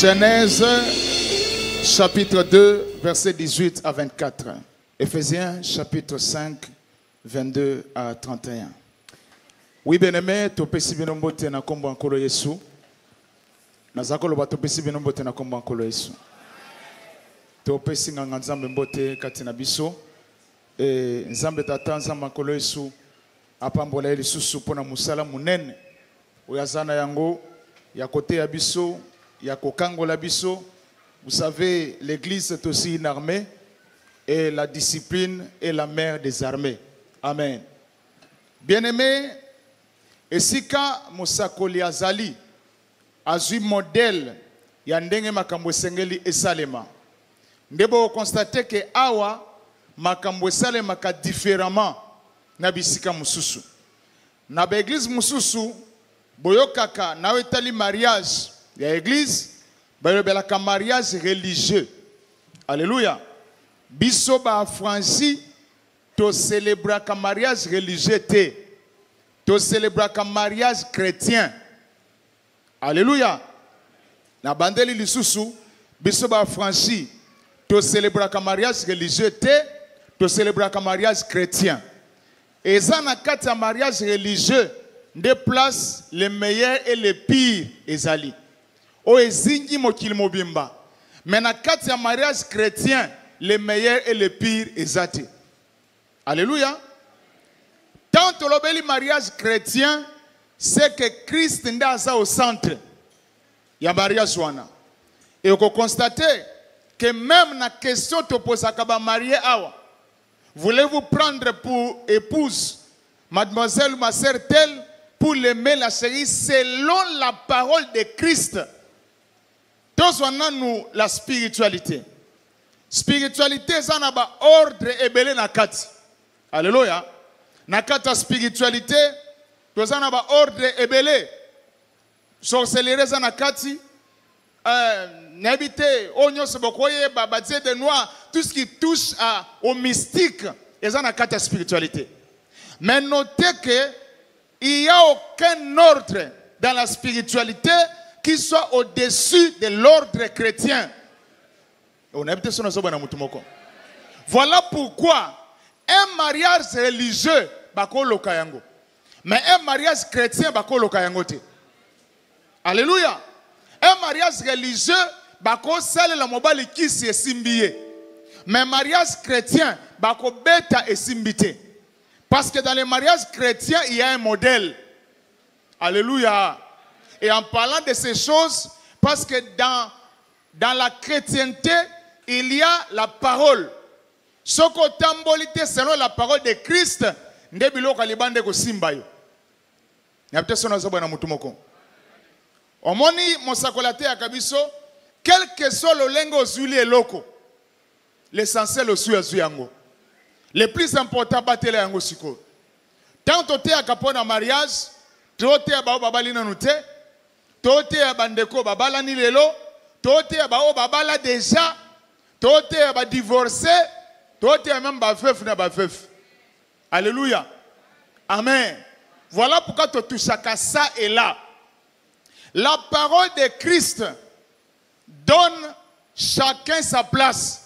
Genèse chapitre 2, versets 18 à 24. Éphésiens chapitre 5, 22 à 31. Oui, bien-aimé, tu peux si bien nomboter na kombo ankolo Yesu. Nazakolo ba tu peux si bien nomboter na kombo ankolo Yesu. Tu peux si nganga nzambe mbote katina biso. Nzambe tata nzambe ankolo Yesu. Apambola lisusu pona musala munene. Oyazana yango ya côté ya biso, ya kokangola biso. Vous savez, l'église est aussi une armée et la discipline est la mère des armées. Amen. Bien-aimé, esika musakoli azali azui modèle ya ndenge makambo esengeli esalema. Ndebo constate que awa makambo esalema ka différemment na bisika mususu. Na ba église mususu boyokaka na wetali mariage ya église bayobelaka mariage religieux. Alléluia. Biso ba Franci to célébraka mariage religieux te. To célébraka mariage chrétien. Alléluia. Na bandeli lisusu biso ba Franci to célébraka mariage religieux te, to célébraka mariage chrétien. Et ça na kati ya mariage religieux de place les meilleurs et les pires ezali. O ezingi mokili mobimba. Mais na kati ya mariage chrétien, les meilleurs et les pires ezati. Alléluia. Tant que l'obéli mariage chrétien, c'est que Christ n'est au centre. Il y a mariage wana. Et on constate que même na question te pose à marier awa. Voulez-vous prendre pour épouse mademoiselle ou ma sœur telle pour l'aimer la chérie selon la parole de Christ? Tous on a nous la spiritualité. Spiritualité ça n'a pas ordre et belé na kati. Alléluia. Na kata spiritualité, tous on a pas ordre et belé. Sorcellerie ça na kati. N'habité, onyo sebokoye, babadze de noix, tout ce qui touche au mystique, et ça n'a qu'à spiritualité. Mais notez que il n'y a aucun ordre dans la spiritualité qui soit au-dessus de l'ordre chrétien. Voilà pourquoi un mariage religieux, mais un mariage chrétien, alléluia. Un mariage religieux, bako sale la mobali kisi esimbiye. Mais mariage chrétien, bako beta esimbite. Parce que dans les mariages chrétiens, il y a un modèle. Alléluia. Et en parlant de ces choses, parce que dans la chrétienté, il y a la parole. Soko tambolite selon la parole de Christ, ndebilo kalibande ko simbayo. Nyapte sona zobo na mutumoko. Omoni mosakolate ya kabiso, quel que soit le lengo zuli et loko, l'essentiel aussi est yango. Le plus important batele yango siko. Tant tote ya kapona mariage, tote ya bao babali nanute, tote ya bandeko babala ni lelo, tote ya bao babala déjà, tote ya ba divorcé, tote ya même ba veuf na ba veuf. Alléluia. Amen. Voilà pourquoi tu touches à ça et là. La parole de Christ donne chacun sa place.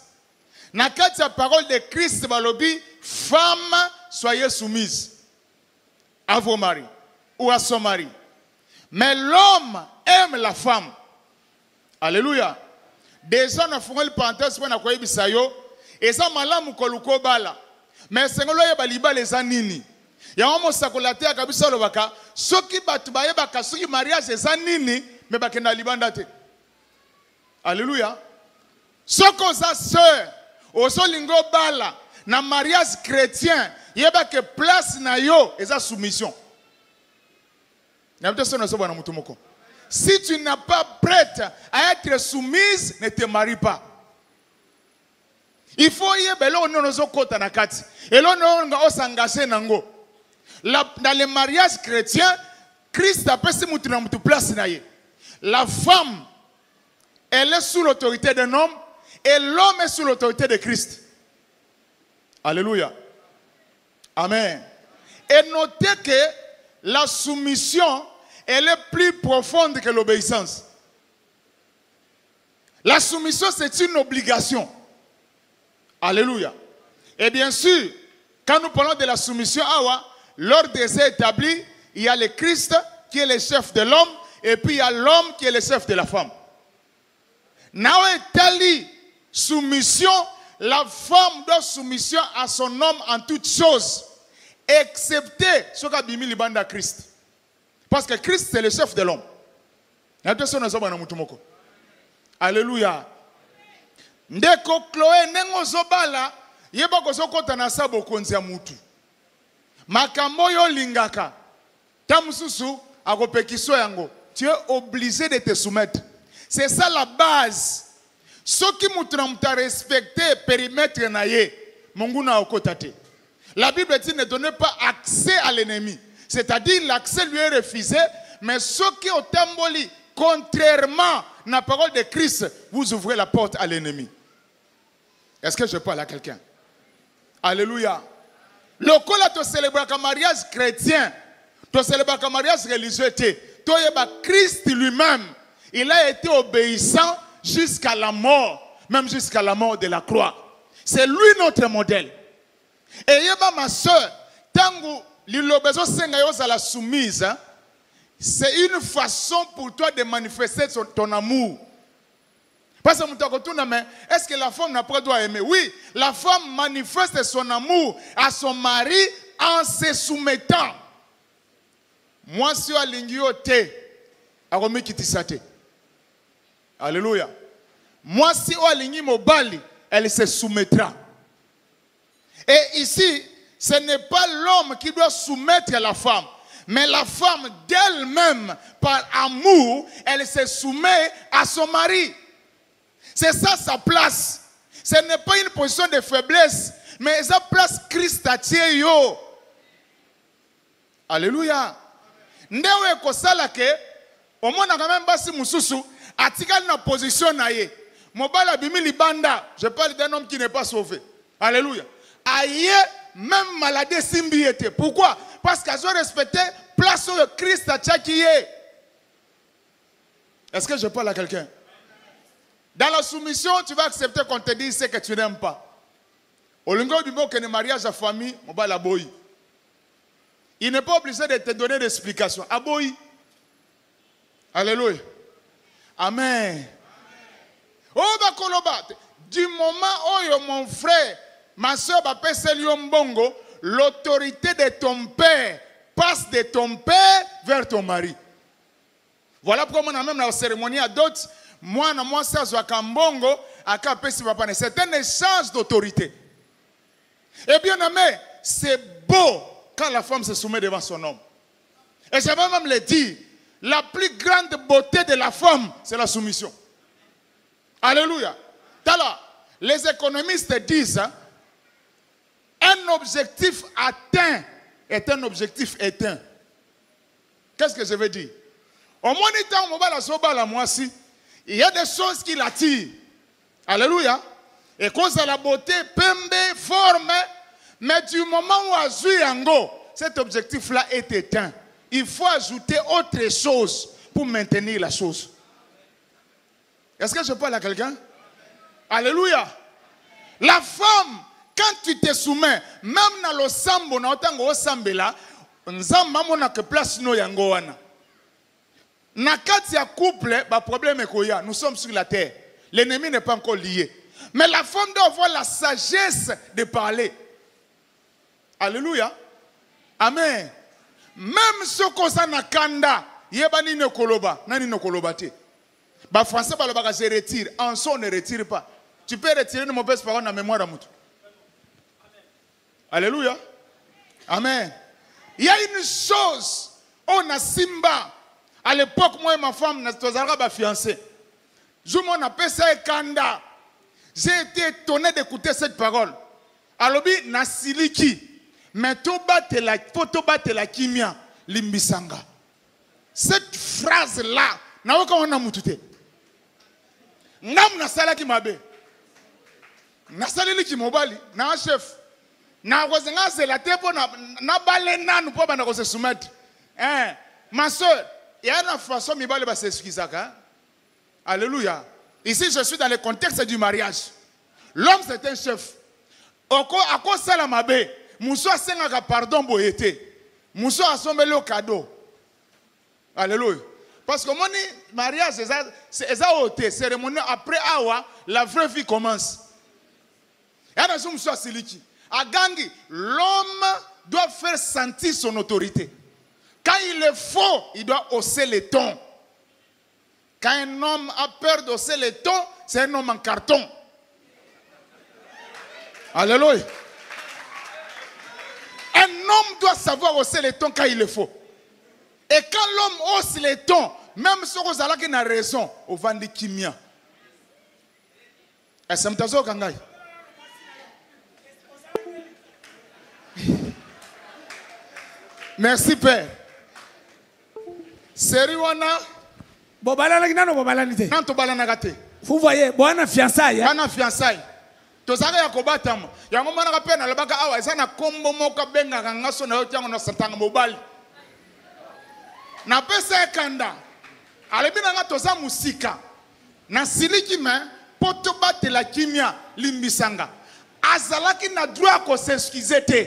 Dans la parole de Christ, balobi, femme, soyez soumise à vos maris ou à son mari. Mais l'homme aime la femme. Alléluia. Déjà, on a fait une parenthèse pour nous bisayo. Et ça, malamu koluko bala. Mais c'est que l'on baliba les anini. Ya homo sakolate ya kabisa lobaka soki batu bayebaka soki mariage eza nini me bakenda libanda te. Alléluia. Soko za sœur oso lingo bala na mariage chrétien yeba que place na yo eza soumission. Si tu n'es pas prête à être soumise, ne te marie pas. Il faut yeba lo nono kota na kati. Et lo nono osangase nango. Dans les mariages chrétiens, Christ a passé mutu place naye. La femme, elle est sous l'autorité d'un homme et l'homme est sous l'autorité de Christ. Alléluia. Amen. Et notez que la soumission, elle est plus profonde que l'obéissance. La soumission, c'est une obligation. Alléluia. Et bien sûr, quand nous parlons de la soumission, l'ordre est établi, il y a le Christ qui est le chef de l'homme, et puis il y a l'homme qui est le chef de la femme. Now, tali soumission, la femme doit soumission à son homme en toutes choses, excepté ce qu'a bimi libanda Christ. Parce que Christ, c'est le chef de l'homme. Alléluia. Ndeko Chloé nengo zobala yeba kozokota na sabo konzia mutu. Makambo yo lingaka. Tamususu akopekiso yango. Tu es obligé de te soumettre. C'est ça la base. Ce qui mutra respecté périmètre na ye, monguna okotate. La Bible dit ne donnez pas accès à l'ennemi. C'est-à-dire l'accès lui est refusé, mais ce qui au tamboli, contrairement à la parole de Christ, vous ouvrez la porte à l'ennemi. Est-ce que je parle à quelqu'un? Alléluia. Le cola te célèbre un mariage chrétien, te célèbre un mariage religieux, Christ lui-même, il a été obéissant jusqu'à la mort, même jusqu'à la mort de la croix. C'est lui notre modèle. Et yeba ma soeur, tangu l'illobezo sengayosa la soumise, c'est une façon pour toi de manifester ton amour. Parce que est-ce que la femme n'a pas le droit d'aimer? Oui, la femme manifeste son amour à son mari en se soumettant. Moi, si je suis alléluia. Moi, si je suis elle se soumettra. Et ici, ce n'est pas l'homme qui doit soumettre la femme, mais la femme d'elle-même, par amour, elle se soumet à son mari. C'est ça sa place. Ce n'est pas une position de faiblesse, mais sa place Christ a tié. Alléluia. Ndewe kosala ke, omona quand même basi mususu, atikali na position na ye. Mobala bimi libanda, je parle d'un homme qui n'est pas sauvé. Alléluia. Aïe, même maladie simbi était. Pourquoi? Parce qu'elles ont respecté place où Christ a tchakié. Est-ce que je parle à quelqu'un? Dans la soumission, tu vas accepter qu'on te dise ce que tu n'aimes pas. Au lingo du mot que le mariage à famille, on va la boy. Il n'est pas obligé de te donner d'explication. Aboy. Alléluia. Amen. Oh, bakoloba. Du moment où mon frère, ma soeur, l'autorité de ton père passe de ton père vers ton mari. Voilà pourquoi on a même la cérémonie à d'autres. Moi, c'est un échange d'autorité. Et bien aimé, c'est beau quand la femme se soumet devant son homme. Et je vais même le dire, la plus grande beauté de la femme, c'est la soumission. Alléluia. Tala, les économistes disent, un objectif atteint est un objectif éteint. Qu'est-ce que je veux dire? Au moins, il y a des choses qui l'attirent. Alléluia. Et cause de la beauté, pembe, forme, mais du moment où Azuyango, cet objectif-là est éteint. Il faut ajouter autre chose pour maintenir la chose. Est-ce que je parle à quelqu'un? Alléluia. La femme, quand tu te soumets, même dans le sambo, dans le sambela, nzamba na que place no yango wana. Na kati ya couple, ba problème est nous sommes sur la terre. L'ennemi n'est pas encore lié. Mais la femme doit avoir la sagesse de parler. Alléluia. Amen. Même ce qu'on a na kanda, yebani ne koloba, nani ne koloba te. Ba français ba loba se retire, en son ne retire pas. Tu peux retirer une mauvaise parole dans la mémoire d'amour. Alléluia. Amen. Il y a une chose, on a Simba. À l'époque, moi et ma femme, nous sommes fiancés. Je m'en appelle ça Kanda. J'ai été étonné d'écouter cette parole. Alors, na siliki. Mais tout batte la kimia, limbisanga. Cette phrase-là, na waka wana mutute. Ngam na sala ki mabe. Na salili ki mobali, na chef. Na kozenga c'est la tepo na balena nous pas na se soumettre. Ma soeur, il y a une façon mi bale ba s'excuser. Alléluia. Ici, je suis dans le contexte du mariage. L'homme, c'est un chef. À cause de la mabe, Mousso a sengaka pardon boyete. Mousso a sommé le cadeau. Alléluia. Parce que mon mariage, c'est ça ôté. Cérémonie après awa, la vraie vie commence. Et là, Mousso a siliki. À Gangi, l'homme doit faire sentir son autorité. Quand il est faux, il doit hausser les tons. Quand un homme a peur d'hausser les tons, c'est un homme en carton. Alléluia. Un homme doit savoir hausser les tons quand il est faux. Et quand l'homme hausse les tons, même si vous avez une raison, on va dire kimia. Est-ce que vous avez merci Père. Seriwana. Vous voyez, bon fiançailles. Bon fiançailles. Tozaka ya kobatama. Yango mana ka pena lebaka awa eza na kombo moko benga ngaso na yotango na satanga mobali. Na pesa ekanda. Alebina nga toza musika. Na siliki me poto batela kimia limbisanga. Azalaki na droit ko s'excuser te.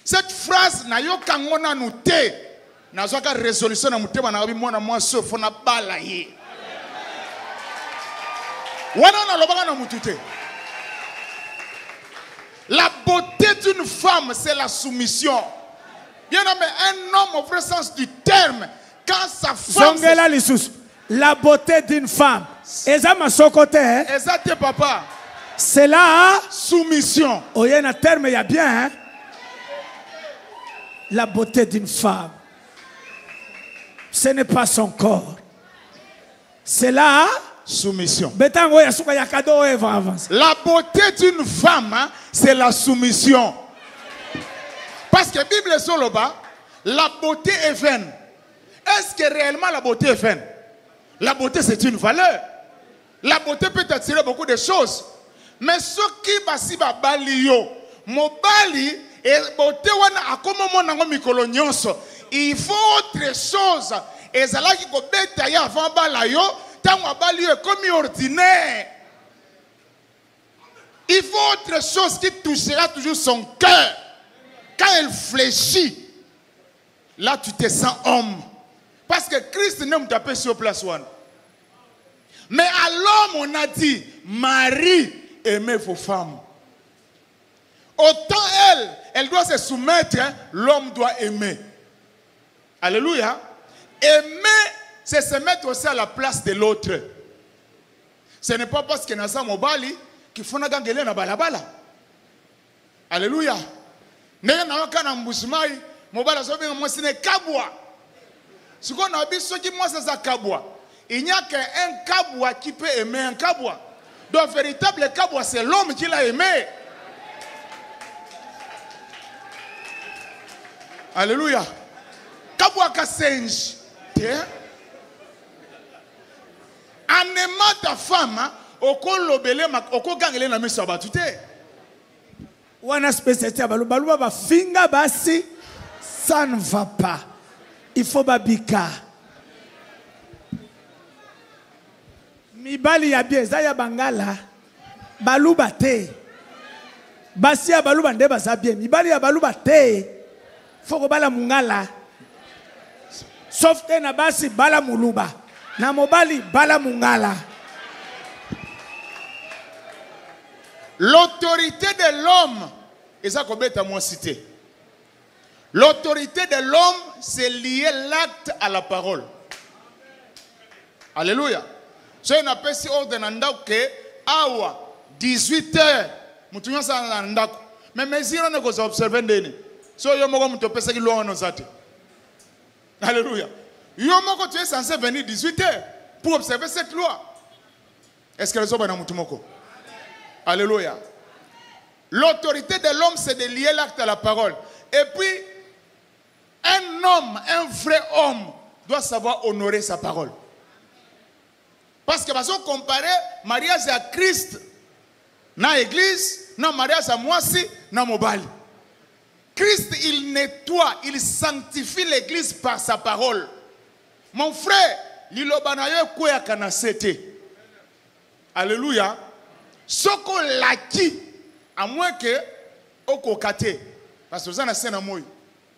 Cette phrase na yokango na nuté. Na zoka résolution na mutema na mwana mwaso fona bala ye. Wana na lobaka na mutute. La beauté d'une femme, c'est la soumission. Bien aimé, un homme au vrai sens du terme, quand sa femme... La beauté d'une femme. Exact, papa. C'est la soumission. Oh, il y a un terme, il y a bien. Hein? La beauté d'une femme. Ce n'est pas son corps. C'est la soumission. La beauté d'une femme, hein, c'est la soumission. Parce que la Bible est sur le bas, la beauté est vaine. Est-ce que réellement la beauté est vaine? La beauté, c'est une valeur. La beauté peut attirer beaucoup de choses. Mais ce qui va si bali yo, mobali et beauté wana akomo nango mikolo nyonso. Il faut autre chose. Et ça là qui ko beta ya avant bala yo. Comme ordinaire. Il faut autre chose qui touchera toujours son cœur. Quand elle fléchit, là tu te sens homme. Parce que Christ n'aime taper sur place one. Mais à l'homme on a dit, Marie, aimez vos femmes. Autant elle doit se soumettre, hein, l'homme doit aimer. Alléluia. Aimer, c'est se mettre aussi à la place de l'autre. Ce n'est pas parce que nous sommes au Bali qu'il faut nous gagner na balabala. Alléluia. N'est-ce pas quand nous sommes au Bali, nous sommes kabwa. Ce qu'on a dit, ce qui moi c'est ça kabwa. Il n'y a qu'un kabwa qui peut aimer un kabwa. Donc véritable kabwa, c'est l'homme qui l'a aimé. Alléluia. Kabwa kasenji. En aimant ta femme, ça ne va pas. Il faut babika. Mibali ya bien, zaya bangala. Baluba te. Basia baluba nde basa bien. Mibali ya baluba te. Faut bala mungala. Sauf que na basi bala muluba. Na mobali bala mungala. L'autorité de l'homme, et ça qu'on à moi citer. L'autorité de l'homme, c'est lier l'acte à la parole. Alléluia. Je n'appelle si ordre que awa 18h. Mutunya sa ndako. Mais mesure ne ko observer ndeni. So yo moko muto pesa ki lo nos ate. Alléluia. Yo moko tu es censé venir 18h pour observer cette loi. Est-ce que les hommes ont mutumoko? Alléluia. L'autorité de l'homme, c'est de lier l'acte à la parole. Et puis, un homme, un vrai homme, doit savoir honorer sa parole. Parce que, parce qu'on compare mariage à Christ, dans l'église, non mariage à moi aussi, dans mobile. Christ, il nettoie, il sanctifie l'église par sa parole. Mon frère, l'ilobanayo kouya kanasete. Alléluia. Ce qu'on l'a qui, à moins que au kokate, parce que vous en avez un amour.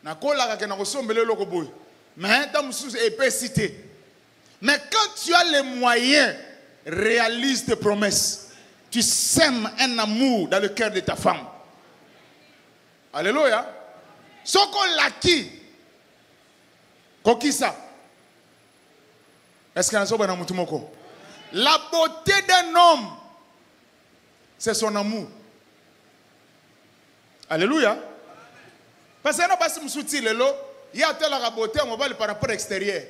Na kola ka na kosombele loko boy. Mais ta musu épicité. Mais quand tu as les moyens, réalise tes promesses. Tu sèmes un amour dans le cœur de ta femme. Alléluia. Ce qu'on l'a qui, ça. Est-ce qu'il y a un moutumoko? La beauté d'un homme, c'est son amour. Alléluia. Parce que il y a telle beauté, on va le par rapport extérieur.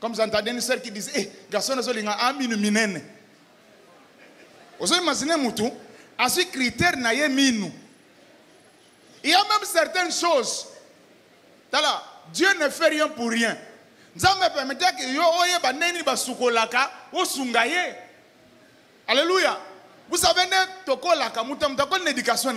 Comme vous entendez une sœur qui dit, garçon, vous avez un minene. Vous imaginez moutou, à ce critère, il y a même certaines choses. Dieu ne fait rien pour rien. Alléluia. Vous savez, une éducation.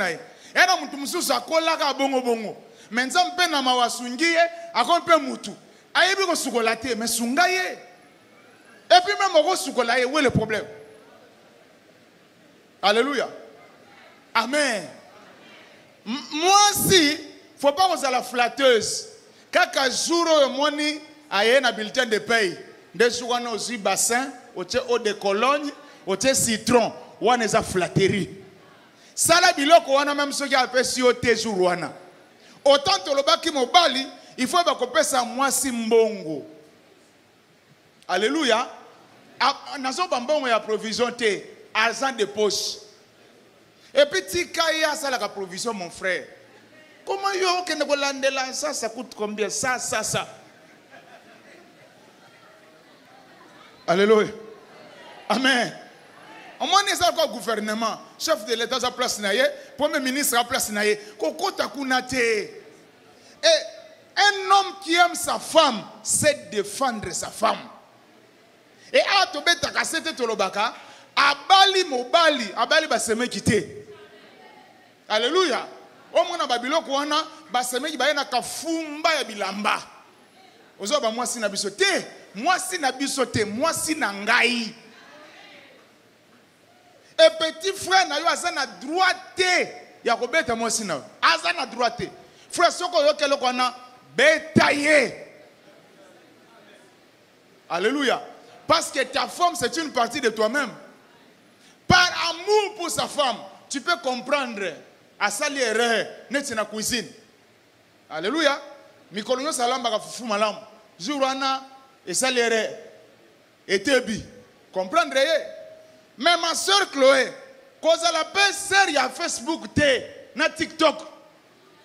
Et donc, tu me soucies à kolaka bongo bongo. Mais nous avons peine à mawasungiye, à qu'on peut moutou. Aïe, bien qu'on soukolate, mais sungaye. Et puis même on soukolaye, où est le problème? Alléluia. Amen. Moi aussi, faut pas qu'on soit la flatteuse. Kaka jour au moni, aïe na bulletin de paye. Des jours on a aussi bassin, au eau de Cologne, au citron, ou on est à flatterie. Ça la biloko wana même ceux qui appellent si au thé jour wana. Autant que le baki mobali, il faut qu'on passe à moi si mbongo. Alléluia. Nazo bambongo ya provision te, argent de poche. Et puis tikaya ça la provision mon frère. Comment yo que ne volande là ça coûte combien ça. Alléluia. Amen. Au moins, il y a un gouvernement, chef de l'État à place naïe, premier ministre à place naïe, kokota kunate. Et un homme qui aime sa femme, c'est défendre sa femme. Et à tobe takasete tolobaka, abali mobali, abali baseme kite. Alléluia. Au moins, Babylon kouana, baseme ki baye na kafumba ya bilamba. Ozo ba moi si na bisote, moi si na bisote, moi si na ngai. Et petit frère na yo azana droite ya ko beta mo sina azana droite frère soko yo kelo kona betaye. Alléluia. Parce que ta femme c'est une partie de toi-même. Par amour pour sa femme, tu peux comprendre à sali erreur net na cuisine. Alléluia. Mikolonyo salamba ka fufu malamu jourana et sali erreur etebi comprendre. Mais ma soeur Chloé, cause à la belle-sœur, il y a Facebook, na TikTok.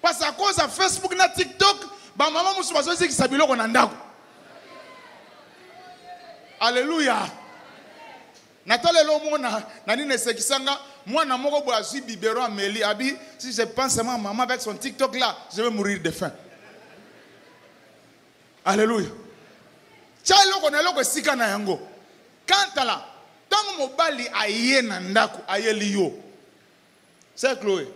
Parce à cause de Facebook, na TikTok, ma maman m'a dit que ça bilo qu'on a. Alléluia. Nathalie Lomona, Nanine Sekisanga, moi, na moko boazi biberon Amélie, Abi, si je pense à ma maman avec son TikTok là, je vais mourir de faim. Alléluia. Tchalo qu'on a l'eau que sika na yango. Quand là, tant mobali aye nandako aye liyo. C'est Chloé.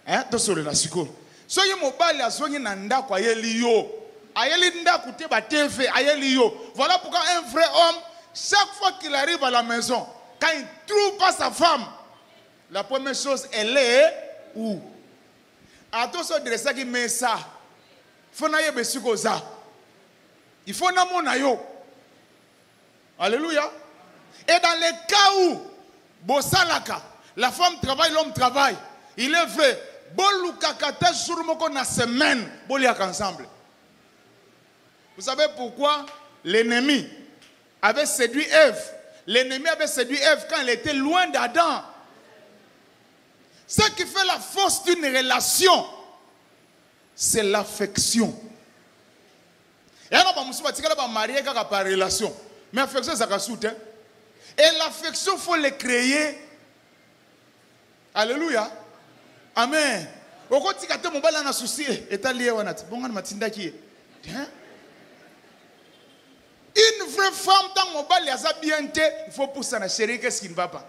Hein, to sur la siko. So ye mobali azongi nandako aye liyo. Aye lindako te ba TV aye liyo. Voilà pourquoi un vrai homme, chaque fois qu'il arrive à la maison, quand il trouve pas sa femme, la première chose elle est où? A to so dressa ki met ça. Faut na ye besiko za. Il faut na mona yo. Alléluia. Et dans les cas où Bosalaka, la femme travaille, l'homme travaille, il est vrai, Bolukakata Surmoko na semaine, Boliak ensemble. Vous savez pourquoi l'ennemi avait séduit Ève? L'ennemi avait séduit Ève quand elle était loin d'Adam. Ce qui fait la force d'une relation, c'est l'affection. Et on va pas marier par relation. Mais l'affection, ça casse. Et l'affection, il faut le créer. Alléluia. Amen. Une vraie femme, tant mon bal, il faut pousser la chérie, qu'est-ce qui ne va pas?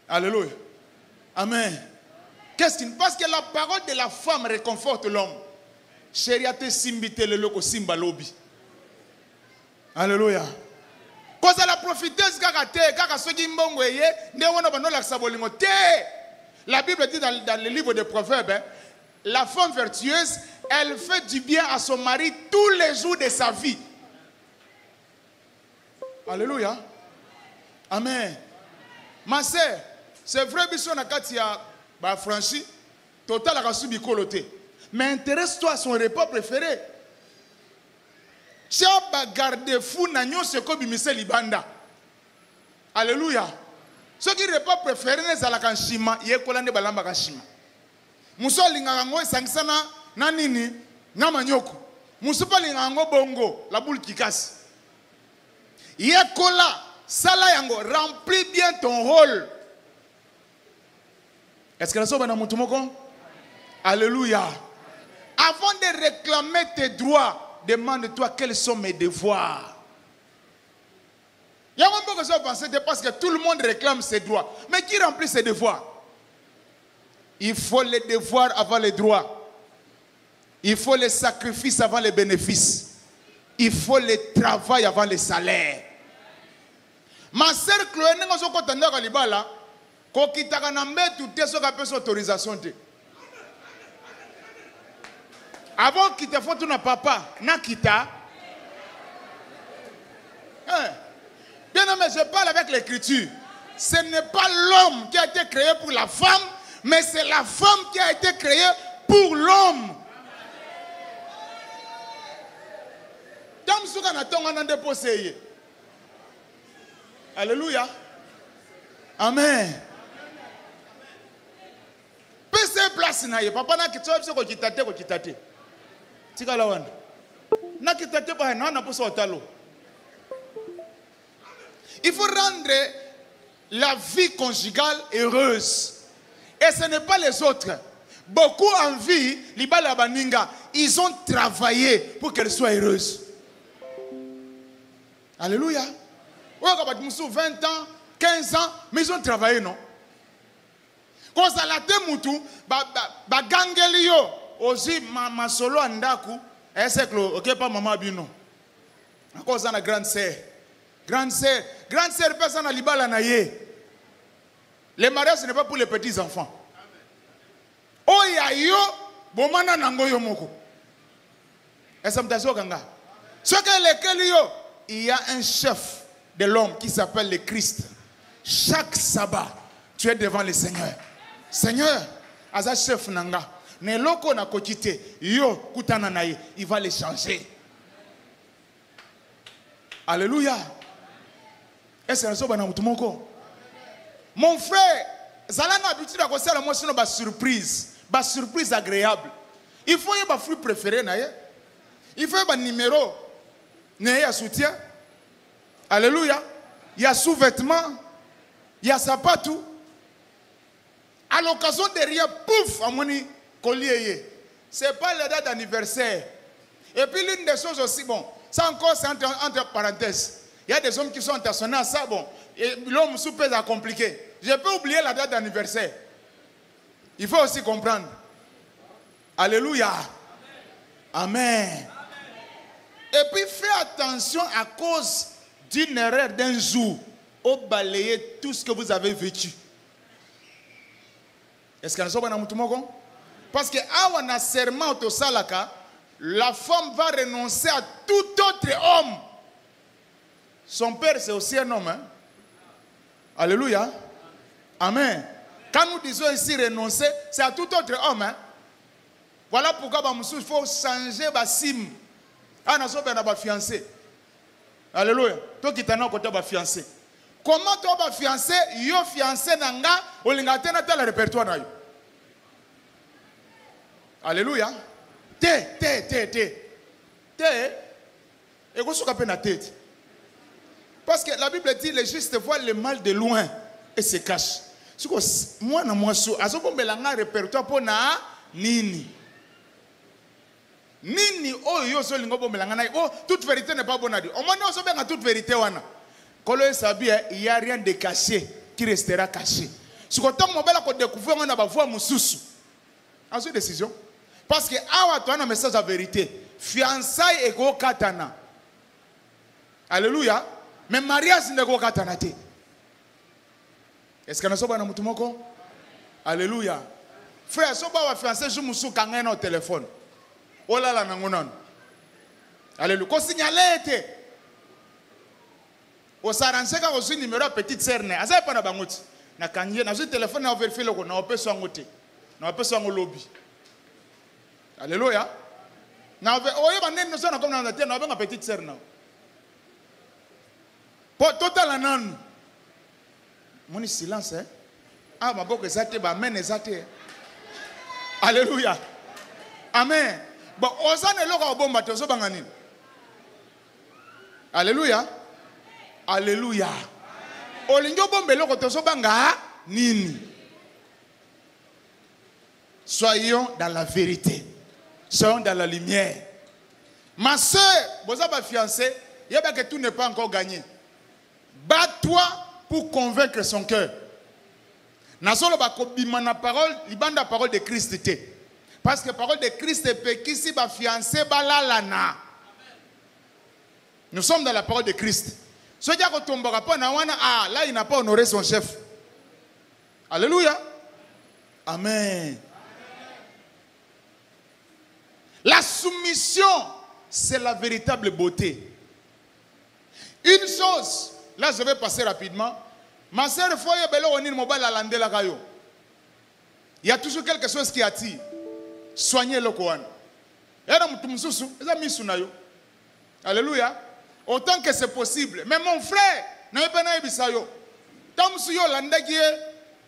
Alléluia. Amen. Qu'est-ce qui ne va pas? Parce que la parole de la femme réconforte l'homme. Chérie, te simbite le loco simba lobby. Alléluia. Cause la profiteuse kaka te, kaka soki mbongo eye, nde wana bano lakisa bolingo te. La Bible dit dans le livre de Proverbes, hein, la femme vertueuse, elle fait du bien à son mari tous les jours de sa vie. Alléluia. Amen. Ma sœur, c'est vrai que na kati ya ba franchi, total a reçu bikoloté. Mais intéresse-toi à son repas préféré. Tia ba garde fou na nyonso ko bimise libanda. Alléluia. Ce qui repas préféré ne zala kan shima, ye kolande balamba kan shima. Muso linga ngo sangisana na nini na manyoko. Muso pa linga ngo bongo la boule kikasi. Ye kola sala yango remplis bien ton rôle. Est-ce que la soba na mutu moko? Alléluia. Avant de réclamer tes droits, demande-toi quels sont mes devoirs. Il y a un peu que ça penser parce que tout le monde réclame ses droits. Mais qui remplit ses devoirs? Il faut les devoirs avant les droits. Il faut les sacrifices avant les bénéfices. Il faut le travail avant les salaires. Ma sœur Chloé, nous avons entendu à Libala, qu'on quitte à Nambe, tout est ce qu'on appelle autorisation. Avant qu'il te fasse ton papa, n'a quitté. Bien aimé, je parle avec l'écriture. Ce n'est pas l'homme qui a été créé pour la femme, mais c'est la femme qui a été créée pour l'homme. Alléluia. Amen. Pese place na ye papa na kitso biso ko kitate. Tika la wana. Na kitate ba na poso otalo. Il faut rendre la vie conjugale heureuse. Et ce n'est pas les autres. Beaucoup en vie, libala baninga, ils ont travaillé pour qu'elle soit heureuse. Alléluia. Ouais, quand tu 20 ans, 15 ans, mais ils ont travaillé, non? Quand ça l'a mutu, ba gangelio, aussi ma solo andaku, c'est que ok pas maman bino. Encore ça la grande sœur, personne à libala na ye. Le mariage ce n'est pas pour les petits enfants. Oh ya yo, bomana nango yo moko. Est-ce que m'tazo kanga? Ce que lequel yo, il y a un chef de l'homme qui s'appelle le Christ. Chaque sabbat, tu es devant le Seigneur. Seigneur, aza chef nanga, ne loko na kokite, yo kutana naye, il va les changer. Alléluia. Est-ce que ça va na mutumoko? Mon frère, zalana habitude à faire la motion ba surprise agréable. Il faut y avoir fruit préféré naye. Il faut y avoir numéro naye à soutien. Alléluia. Il y a sous-vêtements, il y a sapatou. À l'occasion de rien, pouf, à mon collier. Ce n'est pas la date d'anniversaire. Et puis l'une des choses aussi, bon, ça encore c'est entre parenthèses. Il y a des hommes qui sont intentionnés à ça, bon, et l'homme soupèse à compliquer. Je peux oublier la date d'anniversaire. Il faut aussi comprendre. Alléluia. Amen. Amen. Et puis fais attention à cause d'une erreur d'un jour, au balayer tout ce que vous avez vécu. Est-ce que nous sommes dans le parce que à un serment au salaka, la femme va renoncer à tout autre homme. Son père c'est aussi un homme. Hein? Alléluia. Amen. Quand nous disons ici renoncer, c'est à tout autre homme. Hein? Voilà pourquoi il faut changer ma sim. Ah, nous sommes dans fiancé. Alléluia. Toi qui t'en as côté de fiancé. Comment tu vas fiancé? Yo fiancé nanga, ou l'ingatena tel répertoire na yo. Alléluia. Te. Et qu'on soit na tête. Parce que la Bible dit les justes voient le mal de loin et se cachent. Moi na moi so, azoko melanga répertoire pour na nini. Nini oh yo so lingo bomelanga na oh toute vérité n'est pas bonne à dire. On m'a dit on se benga toute vérité wana. Kolo sabi il y a rien de caché qui restera caché. Si ko tant mobile ko découvrir on a ba voix mususu. En cette décision parce que awa to na message à vérité. Fiançailles et go katana. Alléluia. Mais mariage n'est pas katanate. Est-ce que nous sommes dans le monde? Alléluia. Frère, si vous avez fiancé, je me suis dit au téléphone. Oh là là, non. Alléluia. Quand signalé, au s'arranger quand vous avez numéro petite sœur, vous n'avez pas de bangout. Na kanye, na téléphone na vérifier le na opé so ngote. Na opé so lobby. Alléluia. Na oye ba nen no so na comme na na ba petite sœur na. Pour total nan. Mon silence hein. Ah ma boko ezate ba men ezate. Alléluia. Amen. Bon ozane loko bomba to so bangani. Alléluia. Alléluia. Olingo bombe loko to so banga nini. Soyons dans la vérité. Soyons dans la lumière. Ma soeur, vous avez fiancé, il y a que tout n'est pas encore gagné. Bats-toi pour convaincre son cœur. Nasolo ba ko bimana parole, libanda parole de Christ était. Parce que parole de Christ est pe kisi ba fiancé balalana. Nous sommes dans la parole de Christ. Ce qui a tombé là il n'a pas honoré son chef. Alléluia. Amen. La soumission, c'est la véritable beauté. Une chose, là je vais passer rapidement. Ma soeur, il y a toujours quelque chose qui attire. Soignez le Kohan. Alléluia. Autant que c'est possible. Mais mon frère, n'a pas naïbi ça yo. Tant que yo landagi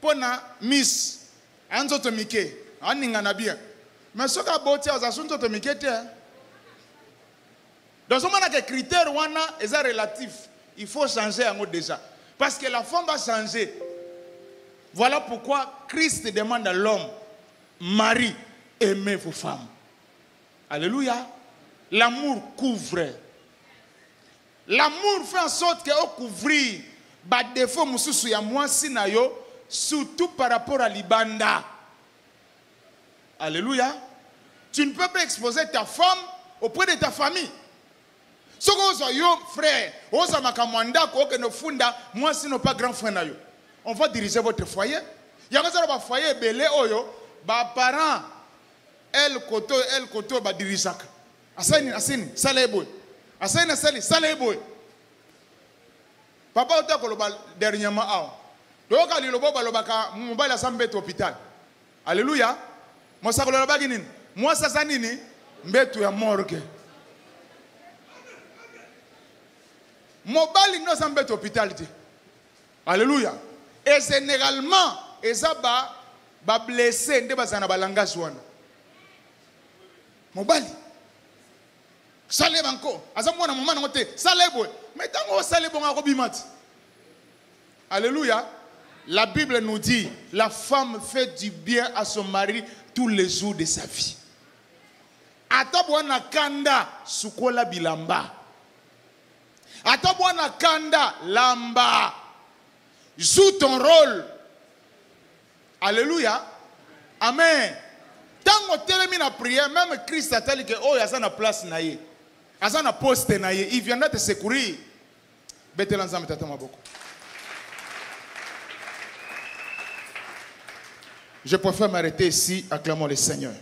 pona miss, anzo to mike, aninga na bien. Mais ce qu'a beauté aux asuntos to mike te. Dans ce moment que critère wana est relatif. Il faut changer en mode déjà. Parce que la femme va changer. Voilà pourquoi Christ demande à l'homme, Marie, aimez vos femmes. Alléluia. L'amour couvre. L'amour fait en sorte que couvrir les défauts mususu ya mwasi na yo, surtout par rapport à l'ibanda. Alléluia. Tu ne peux pas exposer ta femme auprès de ta famille. Ce que yo frère, oza makamwanda ko ke no funda, mwasi no pas grand frère na yo. On va diriger votre foyer. Ya ngazara ba foyer belé oyo, ba parents el koto ba dirisaka. Asini salebo. Asana sali saleboy. Papa ota ko loba dernièrement aw. Donc ali lobo ba lobaka mobile asambet hôpital. Alléluia. Mo sakolo loba ginini. Moi sasa nini mbetu ya morgue. Mobile no asambet hôpital ti. Alléluia. Et généralement ezaba ba blessé nde bazana ba langage wana. Mobile Salebanko, azamwana mama ngote, salebo. Mais tango salebo ngako bimati. Alléluia. La Bible nous dit, la femme fait du bien à son mari tous les jours de sa vie. Atabwana kanda sukola bilamba. Atabwana kanda lamba. Joue ton rôle. Alléluia. Amen. Tango termine la prière, même Christ a dit que oh y'a ça na place naïe. Azana poste naïe, il viendra te secourir. Betelanzam tatama beaucoup. Je préfère m'arrêter ici, acclamons le Seigneur.